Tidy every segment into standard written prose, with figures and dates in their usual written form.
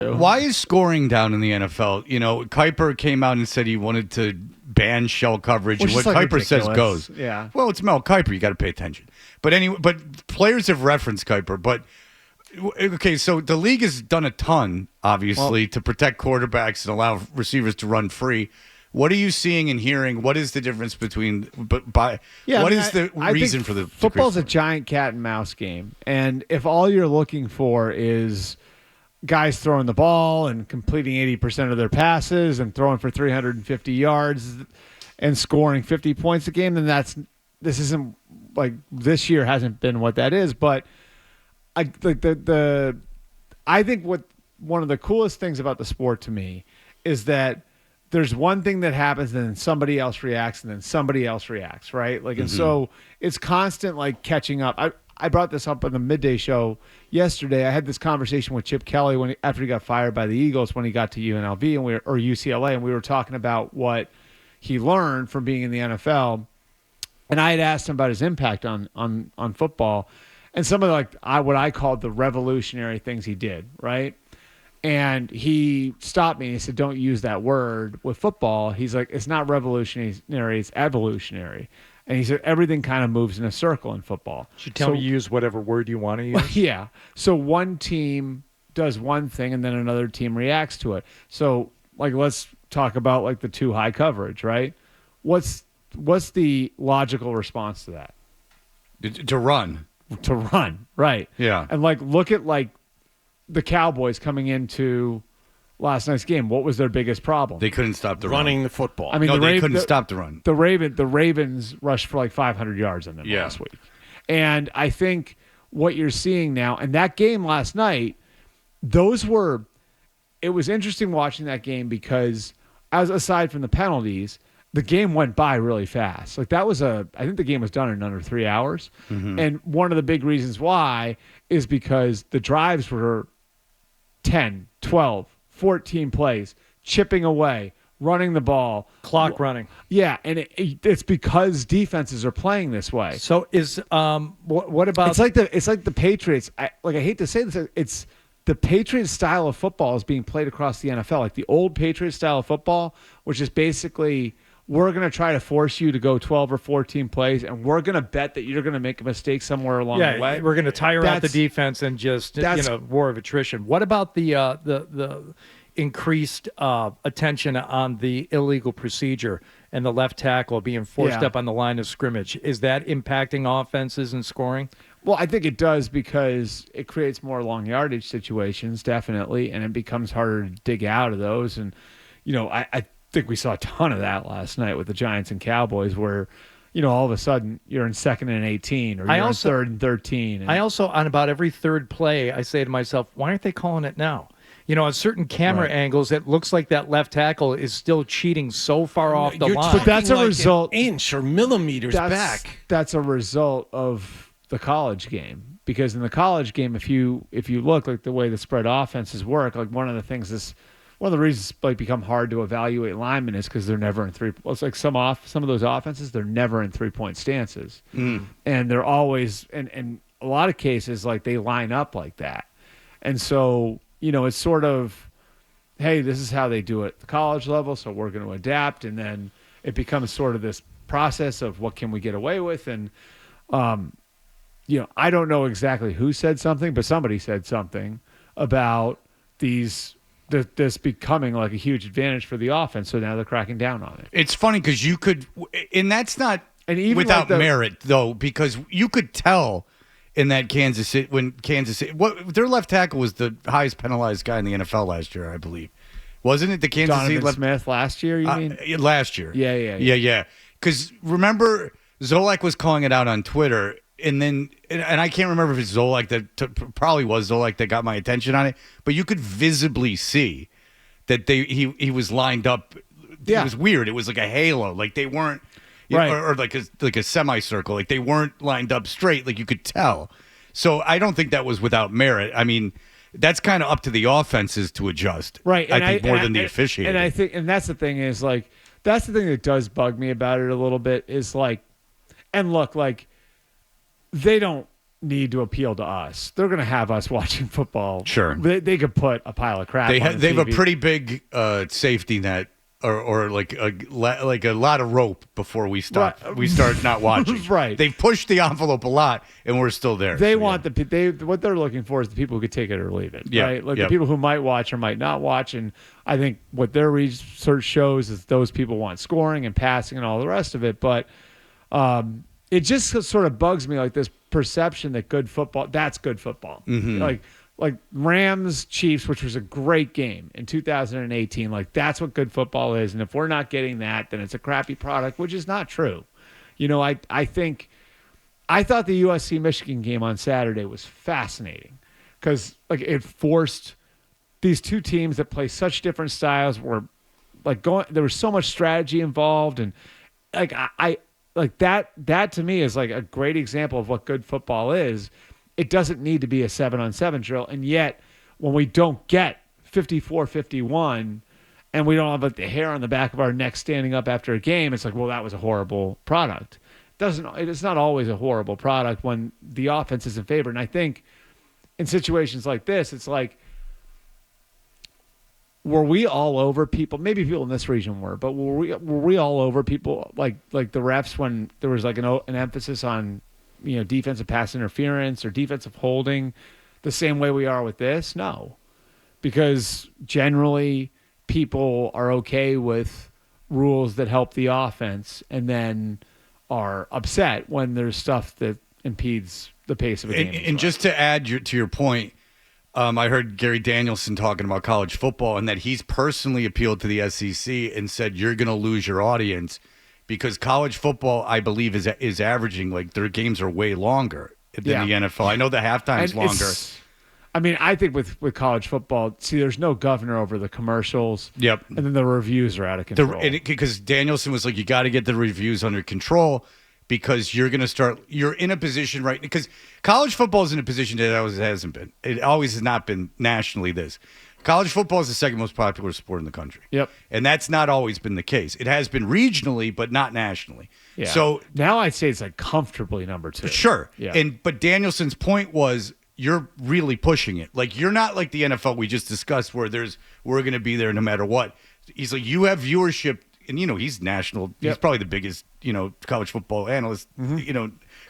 Why is scoring down in the NFL? You know, Kuiper came out and said he wanted to ban shell coverage. Which and what is like Kuiper says ridiculous. goes. Yeah. Well, it's Mel Kiper. You got to pay attention. But anyway, but players have referenced Kuiper. But okay, so the league has done a ton, obviously, to protect quarterbacks and allow receivers to run free. What are you seeing and hearing? What is the difference between? What is the reason for the football's a giant cat and mouse game, and if all you're looking for is guys throwing the ball and completing 80% of their passes and throwing for 350 yards and scoring 50 points a game, then this isn't like this year hasn't been what that is. But I think what one of the coolest things about the sport to me is that there's one thing that happens and then somebody else reacts and then somebody else reacts, right? Like, and so it's constant like catching up. I brought this up on the midday show yesterday. I had this conversation with Chip Kelly after he got fired by the Eagles when he got to UNLV or UCLA, and we were talking about what he learned from being in the NFL. And I had asked him about his impact on football and some of what I called the revolutionary things he did, right? And he stopped me and he said, "Don't use that word with football." He's like, "It's not revolutionary, it's evolutionary." And he said, everything kind of moves in a circle in football. Should tell me you use whatever word you want to use? Yeah. So one team does one thing and then another team reacts to it. So, like, let's talk about, like, the two high coverage, right? What's the logical response to that? To run. To run, right. Yeah. And, like, look at, like, the Cowboys coming into last night's game. What was their biggest problem? They couldn't stop the running run. the football. I mean, they couldn't stop the run. The Ravens rushed for like 500 yards on them last week. And I think what you're seeing now, and that game last night, it was interesting watching that game because aside from the penalties, the game went by really fast. Like I think the game was done in under 3 hours. Mm-hmm. And one of the big reasons why is because the drives were 10, 12, 14 plays, chipping away, running the ball. Clock running. Yeah, and it's because defenses are playing this way. So is what about... It's like the Patriots. I hate to say this. It's the Patriots style of football is being played across the NFL. Like the old Patriots style of football, which is basically we're going to try to force you to go 12 or 14 plays, and we're going to bet that you're going to make a mistake somewhere along the way. We're going to tire out the defense and just war of attrition. What about the increased attention on the illegal procedure and the left tackle being forced up on the line of scrimmage? Is that impacting offenses and scoring? Well, I think it does because it creates more long yardage situations, definitely, and it becomes harder to dig out of those. And, I think we saw a ton of that last night with the Giants and Cowboys where, all of a sudden you're in 2nd and 18 or you're in 3rd and 13. I also, on about every third play, I say to myself, why aren't they calling it now? On certain camera angles, it looks like that left tackle is still cheating so far off the line. But that's a result. An inch or millimeters back. That's a result of the college game. Because in the college game, if you look like the way the spread offenses work, like one of the reasons like become hard to evaluate linemen is because they're never in three. Well, it's like some of those offenses, they're never in 3-point stances, and they're always in a lot of cases like they line up like that, and so it's sort of, hey, this is how they do it at the college level, so we're going to adapt, and then it becomes sort of this process of what can we get away with, and I don't know exactly who said something, but somebody said something about this becoming like a huge advantage for the offense. So now they're cracking down on it. It's funny because you could, and that's not even without merit though, because you could tell in that Kansas City their left tackle was the highest penalized guy in the NFL last year, I believe. Wasn't it the Kansas City left Smith last year? You mean last year? Yeah. Because remember, Zolak was calling it out on Twitter. And I can't remember if it's Zolak probably was Zolak that got my attention on it, but you could visibly see that he was lined up. Yeah. It was weird. It was like a halo. Like they weren't, or like a semicircle. Like they weren't lined up straight. Like you could tell. So I don't think that was without merit. I mean, that's kind of up to the offenses to adjust. Right. I think more than the officiating. And I think, and that's the thing is like, that's the thing that does bug me about it a little bit is like, and look, like, they don't need to appeal to us. They're going to have us watching football. Sure. They could put a pile of crap They on they have a TV. pretty big safety net. Or like a lot of rope before we start not watching. Right. They've pushed the envelope a lot, and we're still there. They want what they're looking for is the people who could take it or leave it. Yeah, Right. Like yep. the people who might watch or might not watch. And I think what their research shows is those people want scoring and passing and all the rest of it. But it just sort of bugs me, like this perception that that's good football. Mm-hmm. Like Rams Chiefs, which was a great game in 2018. Like that's what good football is. And if we're not getting that, then it's a crappy product, which is not true. I thought the USC Michigan game on Saturday was fascinating because like it forced these two teams that play such different styles were like there was so much strategy involved. And like, I like that to me is like a great example of what good football is. It doesn't need to be a 7-on-7 drill. And yet when we don't get 54-51 and we don't have like the hair on the back of our neck standing up after a game, it's like, well, that was a horrible product. It's not always a horrible product when the offense isn't favored. And I think in situations like this, it's like, were we all over people? Maybe people in this region were, but were we all over people like the refs when there was like an emphasis on defensive pass interference or defensive holding the same way we are with this? No, because generally people are okay with rules that help the offense and then are upset when there's stuff that impedes the pace of a game. And just to add to your point, I heard Gary Danielson talking about college football and that he's personally appealed to the SEC and said, you're going to lose your audience because college football, I believe, is averaging like their games are way longer than the NFL. I know the halftime's longer. I think with college football, see, there's no governor over the commercials. Yep. And then the reviews are out of control. Because Danielson was like, you got to get the reviews under control because you're in a position right because college football is in a position that it always hasn't been. It always has not been nationally this. College football is the second most popular sport in the country. Yep. And that's not always been the case. It has been regionally, but not nationally. Yeah. So now I'd say it's like comfortably number 2. Sure. Yeah. But Danielson's point was you're really pushing it. Like you're not like the NFL we just discussed where we're going to be there no matter what. He's like, you have viewership and he's national. He's probably the biggest, college football analyst,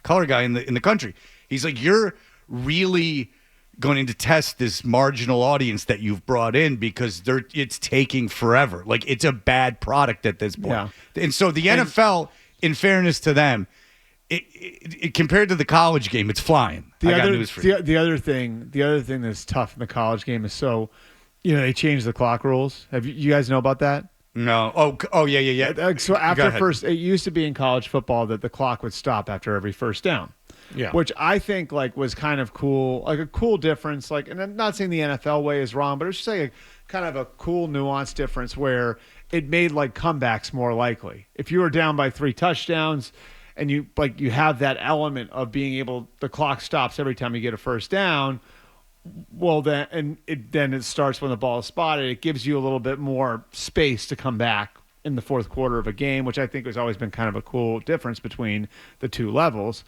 color guy in the country. He's like, you're really going to test this marginal audience that you've brought in because it's taking forever. Like it's a bad product at this point. Yeah. And so the NFL, in fairness to them, it compared to the college game, it's flying. I got news for you. The other thing that's tough in the college game is they changed the clock rules. Have you guys know about that? No. Oh yeah. So after first, it used to be in college football that the clock would stop after every first down. Yeah. Which I think was kind of cool, like a cool difference. Like, and I'm not saying the NFL way is wrong, but it's just like a kind of a cool nuanced difference where it made like comebacks more likely. If you were down by 3 touchdowns and you have that element of being able, the clock stops every time you get a first down. Well, then it starts when the ball is spotted. It gives you a little bit more space to come back in the fourth quarter of a game, which I think has always been kind of a cool difference between the two levels.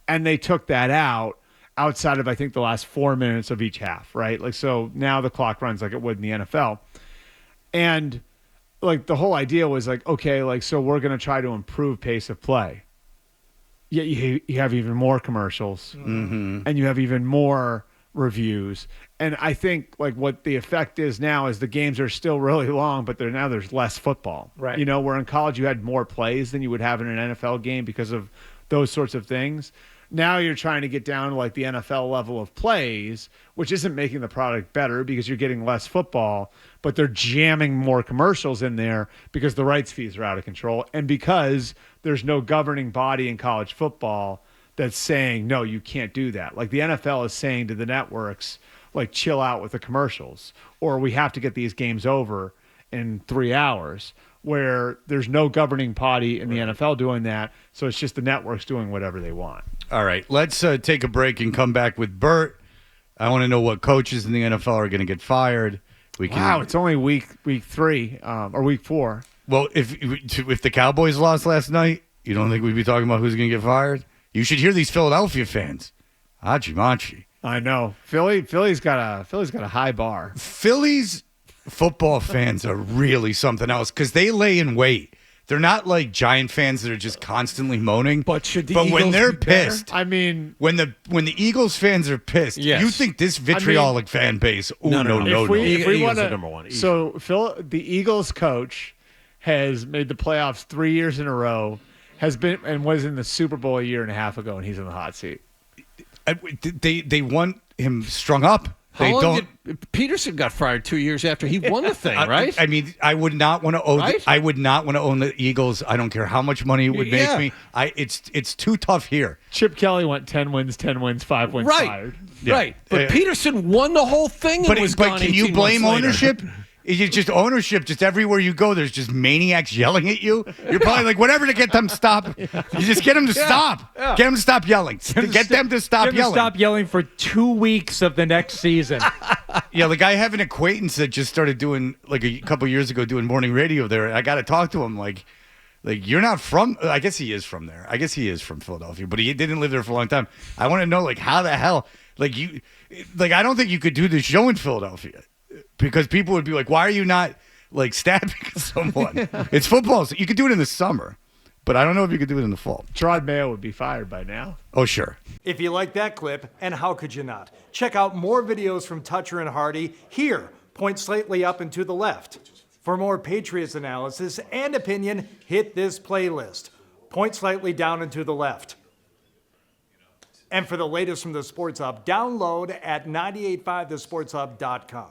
And they took that outside of, I think, the last 4 minutes of each half, right? Like, so now the clock runs like it would in the NFL. And like the whole idea was like, okay, like, so we're going to try to improve pace of play. Yet you have even more commercials and you have even more reviews. And I think like what the effect is now is the games are still really long, but there's less football. Right. Where in college you had more plays than you would have in an NFL game because of those sorts of things. Now you're trying to get down to like the NFL level of plays, which isn't making the product better because you're getting less football, but they're jamming more commercials in there because the rights fees are out of control and because there's no governing body in college football that's saying, no, you can't do that. Like the NFL is saying to the networks, like, chill out with the commercials, or we have to get these games over in 3 hours, where there's no governing body in the NFL doing that. So it's just the networks doing whatever they want. All right, let's take a break and come back with Bert. I want to know what coaches in the NFL are going to get fired. Wow, it's only week 3 or week 4. Well, if the Cowboys lost last night, you don't think we'd be talking about who's going to get fired? You should hear these Philadelphia fans. Hachi Machi. I know. Philly's got a high bar. Phillies football fans are really something else because they lay in wait. They're not like Giant fans that are just constantly moaning. But should the when Eagles they're be better? pissed, I mean, when the Eagles fans are pissed, Yes. you think this vitriolic fan base? Ooh, no. if we Eagles want are number one. to, so the Eagles coach has made the playoffs 3 years in a row. Has been and was in the Super Bowl a year and a half ago, and he's in the hot seat. They want him strung up. They How long don't. did Peterson got fired 2 years after he won the thing, right? I mean, I would not want to own. Right? I would not want to own the Eagles. I don't care how much money it would Yeah. make me. It's too tough here. Chip Kelly went 10 wins, 5 wins, Right. fired. Right. But Yeah. Peterson won the whole thing and was gone can you 18 blame months later. ownership? It's just ownership. Just everywhere you go, there's just maniacs yelling at you. You're probably like, whatever to get them to stop. You just get them to stop. Yeah. Get them to stop yelling. Get them to stop yelling. Stop yelling for 2 weeks of the next season. Yeah, like I have an acquaintance that just started doing like a couple years ago doing morning radio there. I got to talk to him like you're not from. I guess he is from there. I guess he is from Philadelphia, but he didn't live there for a long time. I want to know like how the hell I don't think you could do this show in Philadelphia. Because people would be like, why are you not like stabbing someone? It's football. So you could do it in the summer, but I don't know if you could do it in the fall. Gerard Mayo would be fired by now. Oh, sure. If you like that clip, and how could you not? Check out more videos from Toucher and Hardy here. Point slightly up and to the left. For more Patriots analysis and opinion, hit this playlist. Point slightly down and to the left. And for the latest from the Sports Hub, download at 985thesportshub.com.